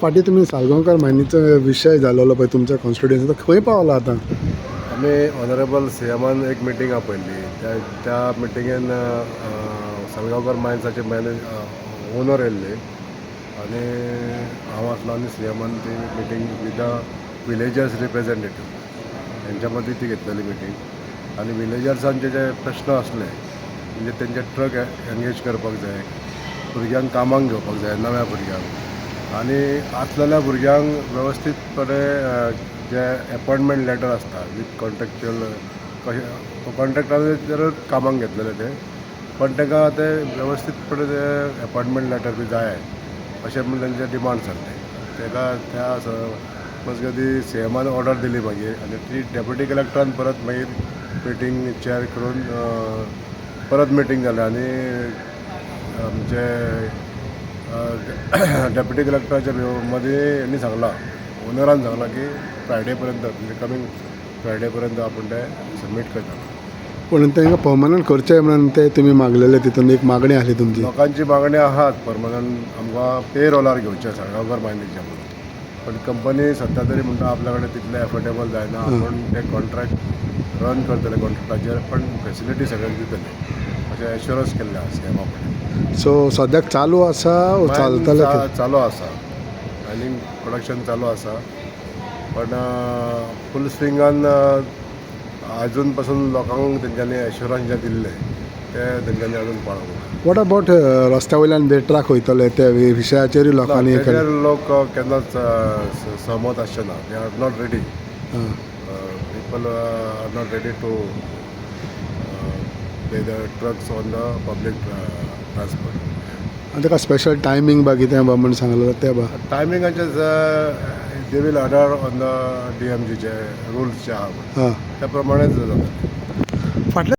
फाटी तुम्ही साळगांवकर मायनीचो विशय जाल्लो पळय तुमच्या कॉन्स्टिट्युएन्सीचो खंय पावला आतां? आमी ऑनरेबल सीएमान एक मिटींग आपयल्ली. त्या मिटिंगेन साळगांवकर मायन्साचे ओनर येयल्ले आनी हांव आसलो आनी सीएमान ती meeting with the villagers representative हेंच्या मदीं ती घेतलेली मिटींग. आनी विलेजर्सांचे जे प्रश्न आसले म्हणजे तेंचे ट्रक एंगेज करपाक जाय, भुरग्यांक कामाक घेवपाक जाय, नव्या भुरग्यांक, आनी आसलेल्या भुरग्यांक वेवस्थीतपणे जे अपॉयंटमेंट लेटर आसता विथ कॉन्ट्रॅक्च्युअल कशें कॉन्ट्रॅक्टाचेरूच कामाक घेतलेले ते, पण ताका ते वेवस्थीतपणे ते अपॉयंटमेंट लेटर बी जाय अशें म्हणून तेंचे डिमांड्स आसले. ताका त्या मजगती सीएमान ऑर्डर दिली मागीर, आनी ती डेप्युटी कलेक्टरान परत मागीर मिटींग चॅर करून परत मिटींग जाली. आनी आमचे डेप्युटी कलेक्टराच्या मदीं हेणी सांगलां, ओनरान सांगलां की फ्रायडे पर्यंत म्हणजे कमींग फ्रायडे पर्यंत आपूण ते सबमीट करता. पूण तांकां पर्मनंट करचें म्हणून ते तुमी मागलेले, तितून एक मागणी आसली तुमची? लोकांची मागणी आहात पर्मनंट आमकां पे रोलार घेवचे साळगांवकर मायनीच्या म्हणून, पण कंपनी सद्या तरी म्हणटा आपल्या कडेन तितले एफोर्डेबल जायना, आपण ते कॉन्ट्रॅक्ट रन करतले कॉन्ट्रॅक्टाचेर, पण फेसिलिटी सगळ्यांक दितले अशें एश्युरन्स केल्लें आसा सीएमा कडेन. सो सद्याक चालू आसा चलतले? चालू आसा, मायनींग प्रोडक्शन चालू आसा, पण फूल स्विंगान अजून पासून लोकांक तेंच्यांनी एश्युरन्स जे दिल्ले ते तेंच्यांनी अजून पाळोवंक ना. वॉट अबाउट रस्त्या वयल्यान बेट्राक वयतले त्या विशयाचेरूय लोकांनी तेजेर लोक केन्नाच सहमत आसचे ना. They are not ready. People are not ready to pay the trucks on the public transport. आनी ताका स्पेशल टायमींग बा कितें बा म्हण सांगलें तें बा? टायमिंगाचे they will order on the DMGचे रुल्स जे आहा त्या प्रमाणेच जाता.